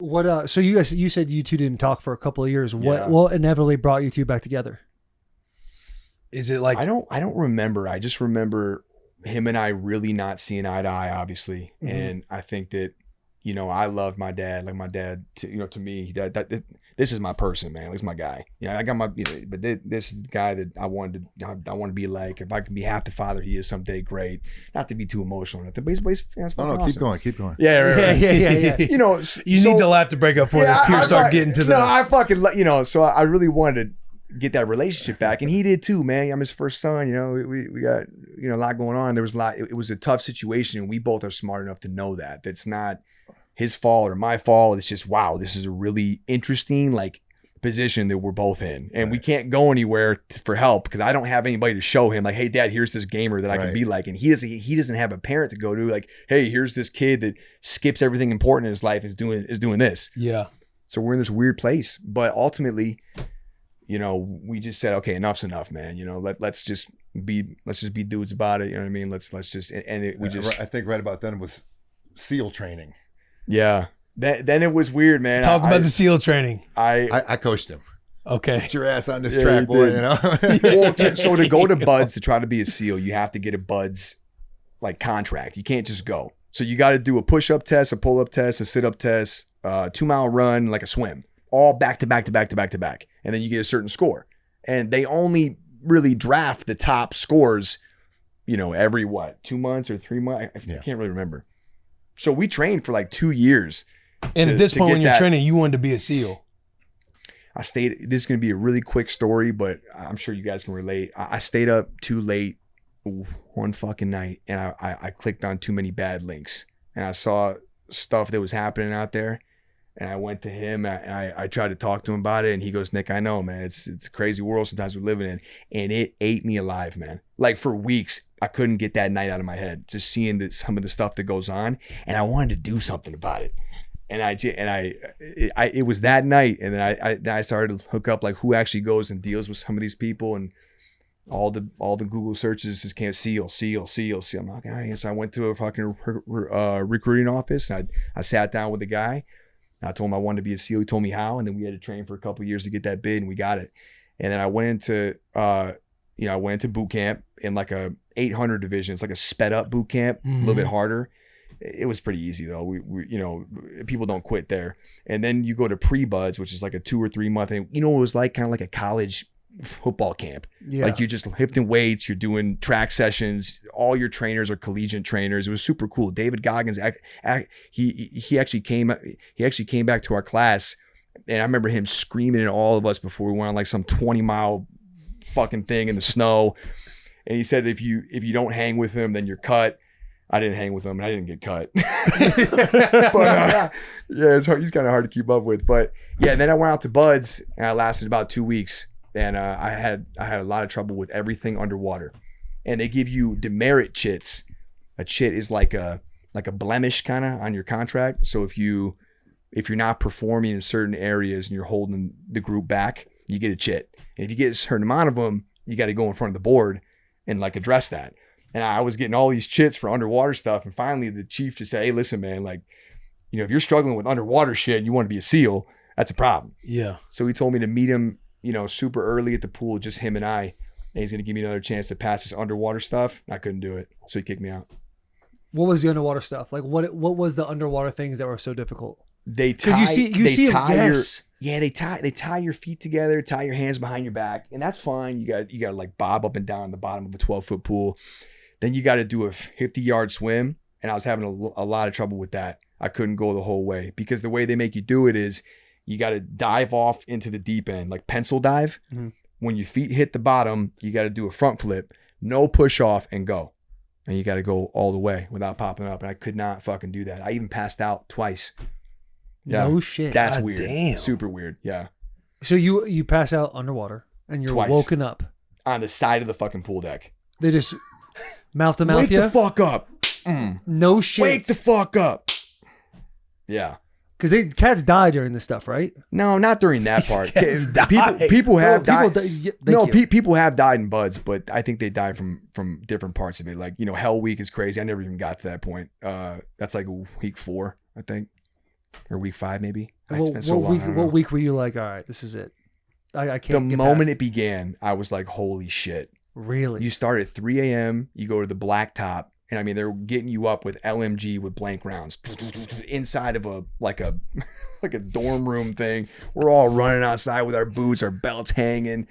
What? So you said you two didn't talk for a couple of years. Yeah. What inevitably brought you two back together? Is it like I don't remember. I just remember him and I really not seeing eye to eye, obviously. Mhm. And I think that, you know, I love my dad, like my dad, to me, that this is my person, man. This is my guy. You know, I got my, but this is the guy that I want to be like. If I can be half the father he is someday, great. Not to be too emotional or nothing, but he's No, awesome. keep going. Yeah, right. Yeah. You know, you need the laugh to break up for this tears start getting to the. No, I fucking, so I really wanted to get that relationship back, and he did too, man. I'm his first son. You know, we got a lot going on. There was a lot. It was a tough situation, and we both are smart enough to know that that's not his fault or my fault. It's just, wow, this is a really interesting position that we're both in, and we can't go anywhere for help because I don't have anybody to show him hey, dad, here's this gamer that I can be like, and he doesn't have a parent to go to hey, here's this kid that skips everything important in his life is doing this. Yeah. So we're in this weird place, but ultimately, we just said, okay, enough's enough, man. Let's just be dudes about it. You know what I mean? Let's just, I think right about then was SEAL training. Yeah. Then it was weird, man. Talk about the SEAL training. I coached him. Okay. Get your ass on this track, boy. Well, so to go to Buds to try to be a SEAL, you have to get a Buds contract. You can't just go. So you got to do a push-up test, a pull-up test, a sit-up test, 2-mile run, a swim, all back to back to back to back to back, and then you get a certain score. And they only really draft the top scores, every 2 months or 3 months. I can't really remember. So we trained for 2 years. And at this point when you're training, you wanted to be a SEAL. I stayed. This is going to be a really quick story, but I'm sure you guys can relate. I stayed up too late one fucking night, and I clicked on too many bad links, and I saw stuff that was happening out there, and I went to him, and I tried to talk to him about it, and he goes, Nick, I know, man, it's a crazy world sometimes we're living in, and it ate me alive, man. For weeks, I couldn't get that night out of my head, just seeing some of the stuff that goes on, and I wanted to do something about it. And it was that night, and then I started to hook up who actually goes and deals with some of these people, and all the Google searches just came SEAL. I'm like, all right. So I went to a fucking recruiting office. And I sat down with the guy. I told him I wanted to be a SEAL. He told me how, and then we had to train for a couple of years to get that bid, and we got it. And then I went into boot camp in a 800 division. It's a sped up boot camp, a little bit harder. It was pretty easy though. We people don't quit there. And then you go to pre-buds, which is a 2 or 3 month thing. It was kind of like a college football camp. Yeah. You're just lifting weights, you're doing track sessions. All your trainers are collegiate trainers. It was super cool. David Goggins, he actually came back to our class, and I remember him screaming at all of us before we went on some 20-mile fucking thing in the snow. And he said if you don't hang with him, then you're cut. I didn't hang with him, and I didn't get cut. But it's hard. He's kind of hard to keep up with. But yeah, and then I went out to Buds, and I lasted about 2 weeks, and I had a lot of trouble with everything underwater. And they give you demerit chits. A chit is like a blemish kind of on your contract. So if you're not performing in certain areas and you're holding the group back, you get a chit. And if you get a certain amount of them, you got to go in front of the board and address that. And I was getting all these chits for underwater stuff. And finally the chief just said, hey, listen, man, if you're struggling with underwater shit and you want to be a SEAL, that's a problem. Yeah. So he told me to meet him, super early at the pool, just him and I. And he's going to give me another chance to pass this underwater stuff. And I couldn't do it. So he kicked me out. What was the underwater stuff? What was the underwater things that were so difficult? They tie, they tie your feet together, tie your hands behind your back, and that's fine. You got bob up and down on the bottom of a 12-foot pool. Then you got to do a 50-yard swim, and I was having a lot of trouble with that. I couldn't go the whole way because the way they make you do it is you got to dive off into the deep end, pencil dive. Mm-hmm. When your feet hit the bottom, you got to do a front flip, no push off, and go. And you got to go all the way without popping up. And I could not fucking do that. I even passed out twice. Yeah. No shit. That's God weird. Damn. Super weird. Yeah. So you pass out underwater and you're Twice. woken up on the side of the fucking pool deck. They just mouth to mouth. Wake the fuck up. No shit. Wake the fuck up. Yeah. Because cats die during this stuff, right? No, not during that part. People have died. People have died in Buds, but I think they die from different parts of it. Hell Week is crazy. I never even got to that point. That's week 4, I think. or week 5 maybe. What week were you like, all right, this is it? I can't. The moment it began, I was like, holy shit. Really? You start at 3 a.m., you go to the blacktop, and I mean, they're getting you up with LMG with blank rounds inside of a dorm room thing. We're all running outside with our boots, our belts hanging.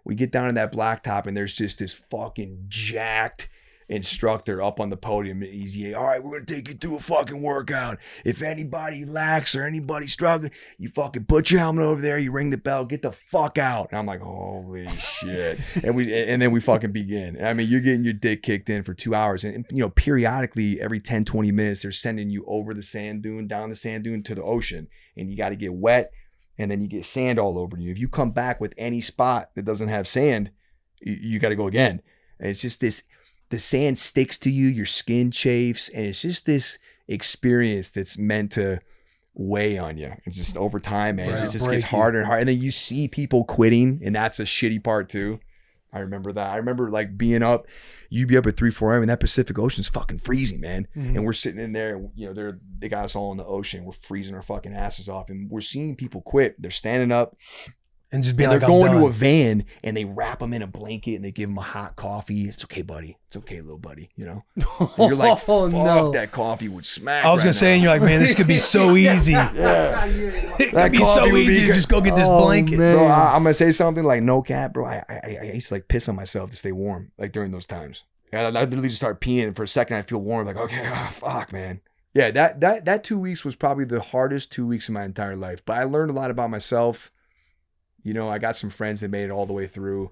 We get down to that blacktop, and there's just this fucking jacked instructor up on the podium. He's all right, we're gonna take you through a fucking workout. If anybody lacks or anybody struggling, you fucking put your helmet over there, you ring the bell, get the fuck out. And I'm like, holy shit. And then we fucking begin. And I mean, you're getting your dick kicked in for 2 hours, and you know, periodically every 10-20 minutes they're sending you over the sand dune, down the sand dune to the ocean, and you got to get wet, and then you get sand all over you. If you come back with any spot that doesn't have sand, you got to go again. And it's just this, the sand sticks to you, your skin chafes, and it's just this experience that's meant to weigh on you. It's just over time, man. It just gets harder and harder. And then you see people quitting, and that's a shitty part too. I remember that. I remember like being up, you'd be up at 3-4 a.m. and that Pacific Ocean's fucking freezing, man. Mm-hmm. And we're sitting in there, you know, they got us all in the ocean. We're freezing our fucking asses off, and we're seeing people quit. They're standing up. And just being like, they're going to a van, and they wrap them in a blanket, and they give them a hot coffee. It's okay, buddy. It's okay, little buddy. You know. And you're like, fuck, that coffee would smack. I was gonna say, and you're like, man, this could be so easy. Yeah. It could be so easy to just go get this blanket, bro. I'm gonna say something like, no cap, bro. I used to like piss on myself to stay warm, like during those times. I literally just start peeing, and for a second I feel warm. Like, okay, fuck, man. Yeah, that 2 weeks was probably the hardest 2 weeks of my entire life. But I learned a lot about myself. You know, I got some friends that made it all the way through.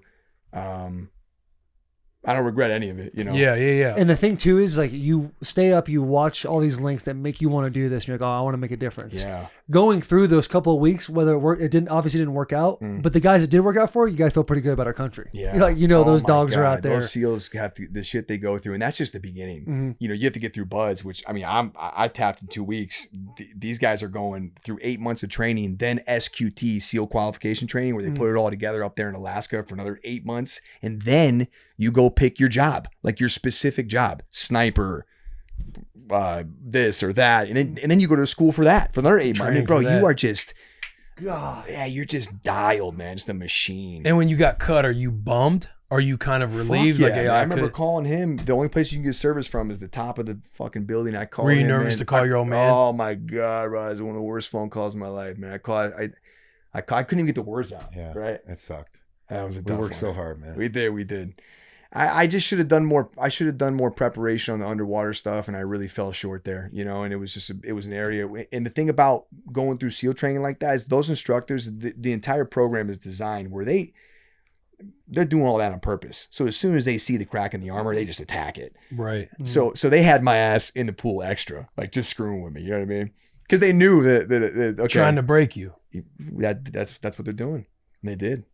I don't regret any of it, you know? Yeah. And the thing too is like you stay up, you watch all these links that make you want to do this. And you're like, oh, I want to make a difference. Yeah. Going through those couple of weeks, whether it worked, it obviously didn't work out, but the guys that did work out for you guys feel pretty good about our country. Yeah. You're like, you know, those dogs are out there. Those SEALs have to, the shit they go through. And that's just the beginning. Mm-hmm. You know, you have to get through buds, which I mean, I tapped in 2 weeks. These guys are going through 8 months of training, then SQT, SEAL qualification training, where they put it all together up there in Alaska for another 8 months. And then you go pick your job, like your specific job, sniper, this or that. And then you go to school for that for another 8 months. I mean, bro, you are just, God, yeah, you're just dialed, man. Just a machine. And when you got cut, are you bummed? Are you kind of relieved? Yeah, like, hey, I remember calling him. The only place you can get service from is the top of the fucking building. I called him. Were you nervous to call your old man? Oh my God, bro. It was one of the worst phone calls of my life, man. I couldn't even get the words out. Yeah, right? It sucked. That was a We worked so hard, man. We did. I just should have done more. I should have done more preparation on the underwater stuff, and I really fell short there, you know. And it was just it was an area. And the thing about going through SEAL training like that is those instructors, the entire program is designed where they're doing all that on purpose. So as soon as they see the crack in the armor, they just attack it. Right. So they had my ass in the pool extra, like just screwing with me. You know what I mean? Because they knew that okay, trying to break you. That's what they're doing. And they did.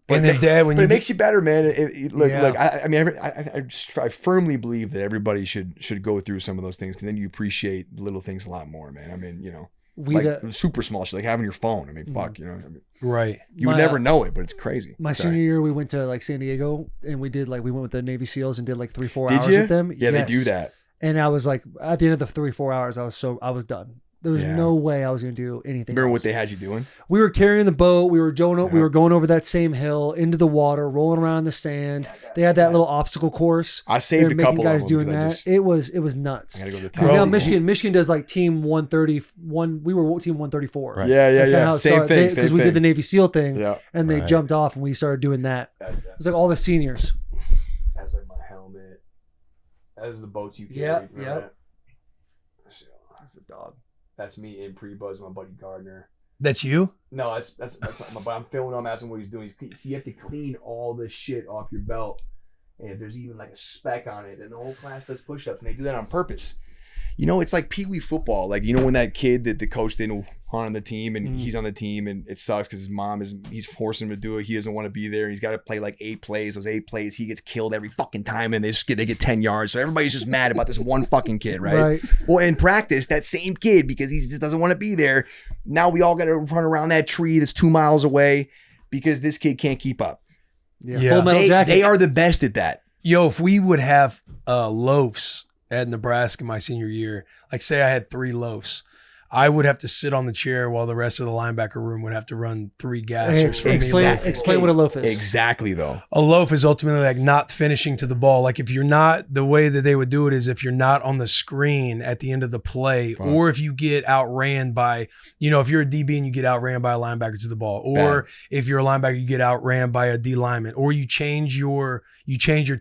But and then, Dad, when it makes you better, man. Look, I mean, I firmly believe that everybody should go through some of those things, because then you appreciate the little things a lot more, man. I mean, you know, like super small shit, like having your phone. I mean, fuck, you know. I mean, right. You would never know it, but it's crazy. My senior year, we went to like San Diego, and we went with the Navy SEAls and did like 3-4 hours with them. Yeah, yes. They do that. And I was like, at the end of the 3-4 hours, I was done. There was no way I was going to do anything. Remember what they had you doing? We were carrying the boat. We were going over that same hill into the water, rolling around in the sand. They had that little obstacle course. I saved a couple guys of them doing that. It was nuts. I got to go to the top. Because now Michigan does like team 131. We were team 134. Right. Yeah. Same thing. Because we did the Navy SEAL thing, and they jumped off, and we started doing that. It's like all the seniors. That's like my helmet. That's the boats you carry. Yep. That's the dog. That's me in pre-buzz, my buddy Gardner. That's you? No, that's but I'm filming him, asking what he's doing. So you have to clean all this shit off your belt. And if there's even like a speck on it, and the whole class does push-ups, and they do that on purpose. You know, it's like Pee-wee football. Like, you know, when that kid that the coach didn't want on the team, and he's on the team, and it sucks because his mom he's forcing him to do it. He doesn't want to be there. He's got to play like 8 plays. Those 8 plays, he gets killed every fucking time, and they get 10 yards. So everybody's just mad about this one fucking kid, right? Well, in practice, that same kid, because he just doesn't want to be there, now we all got to run around that tree that's 2 miles away because this kid can't keep up. Yeah. Full Metal Jacket. They are the best at that. Yo, if we would have loafs at Nebraska my senior year, like say I had 3 loafs, I would have to sit on the chair while the rest of the linebacker room would have to run 3 gassers for me. Explain what a loaf is. Exactly, though. A loaf is ultimately like not finishing to the ball. Like if you're not, the way that they would do it is if you're not on the screen at the end of the play, or if you get outran by, if you're a DB and you get outran by a linebacker to the ball, or if you're a linebacker, you get outran by a D lineman, or you change your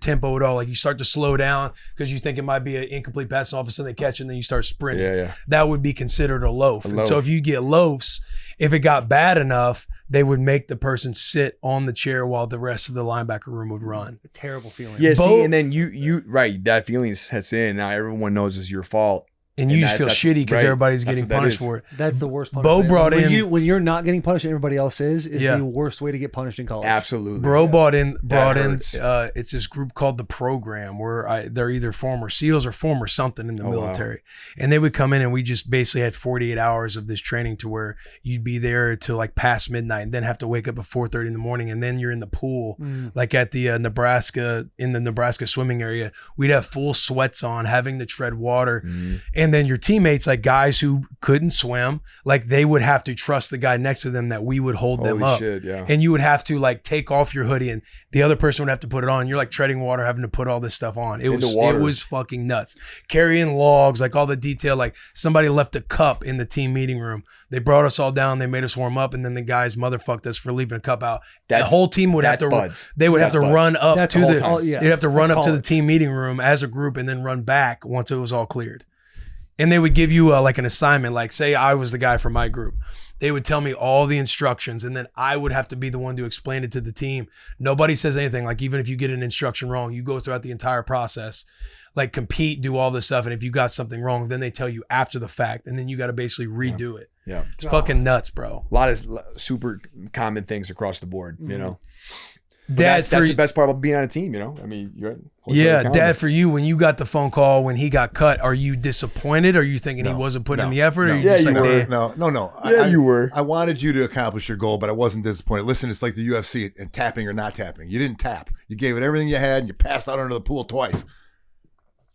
tempo at all. Like you start to slow down because you think it might be an incomplete pass, and all of a sudden they catch it and then you start sprinting. Yeah. That would be considered a loaf. And so if you get loafs, if it got bad enough, they would make the person sit on the chair while the rest of the linebacker room would run. A terrible feeling. Yeah, see, and then you right, that feeling sets in. Now everyone knows it's your fault. And you just feel shitty because everybody's getting punished for it. That's the worst punishment. Bo brought in when you're not getting punished and everybody else is the worst way to get punished in college. Absolutely. Bro brought in it's this group called the Program where they're either former SEALs or former something in the military. Wow. And they would come in and we just basically had 48 hours of this training to where you'd be there till like past midnight and then have to wake up at 4:30 in the morning, and then you're in the pool like at the Nebraska swimming area. We'd have full sweats on, having to tread water. And then your teammates, like guys who couldn't swim, like they would have to trust the guy next to them that we would hold them up. Shit, yeah. And you would have to like take off your hoodie and the other person would have to put it on. You're like treading water, having to put all this stuff on. It was fucking nuts. Carrying logs, like all the detail, like somebody left a cup in the team meeting room. They brought us all down, they made us warm up, and then the guys motherfucked us for leaving a cup out. The whole team would have to run up to they'd have to run up to the team meeting room as a group and then run back once it was all cleared. And they would give you like an assignment, like say I was the guy from my group. They would tell me all the instructions and then I would have to be the one to explain it to the team. Nobody says anything. Like even if you get an instruction wrong, you go throughout the entire process, like compete, do all this stuff. And if you got something wrong, then they tell you after the fact and then you got to basically redo it. Yeah. It's fucking nuts, bro. A lot of super common things across the board, Dad, that's the best part about being on a team, I mean, you're Dad, for you, when you got the phone call when he got cut, are you disappointed? Are you thinking he wasn't putting in the effort? Or you just like, No. Yeah, you were. I wanted you to accomplish your goal, but I wasn't disappointed. Listen, it's like the UFC and tapping or not tapping. You didn't tap. You gave it everything you had and you passed out under the pool twice.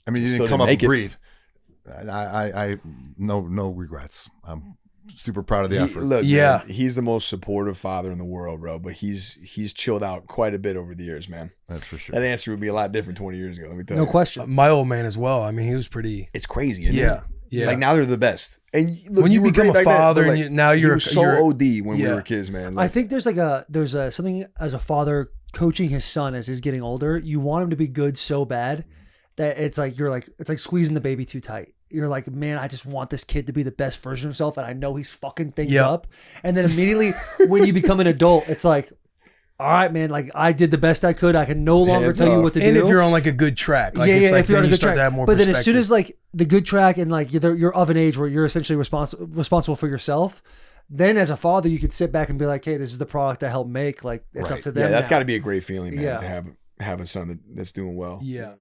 I mean, you didn't come up and breathe. I no regrets. I'm super proud of the effort. Look, man, he's the most supportive father in the world, bro. But he's chilled out quite a bit over the years, man. That's for sure. That answer would be a lot different 20 years ago. Let me tell you. No question. My old man as well. I mean, he was pretty. It's crazy. Isn't it? Yeah. Like now they're the best. And look, when you become a father, and now you're OD when we were kids, man. I think there's something as a father coaching his son as he's getting older. You want him to be good so bad that it's like squeezing the baby too tight. You're like, man, I just want this kid to be the best version of himself, and I know he's fucking things up. And then immediately when you become an adult, it's like, all right, man, like I did the best I could. I can no longer tell you what to do. And if you're on like a good track, like it's like if you're on a good track, to have more but then perspective. as soon as like the good track and like you're of an age where you're essentially responsible for yourself, then as a father, you could sit back and be like, hey, this is the product I helped make. Like it's up to them. Yeah, that's got to be a great feeling, man, to have a son that's doing well. Yeah.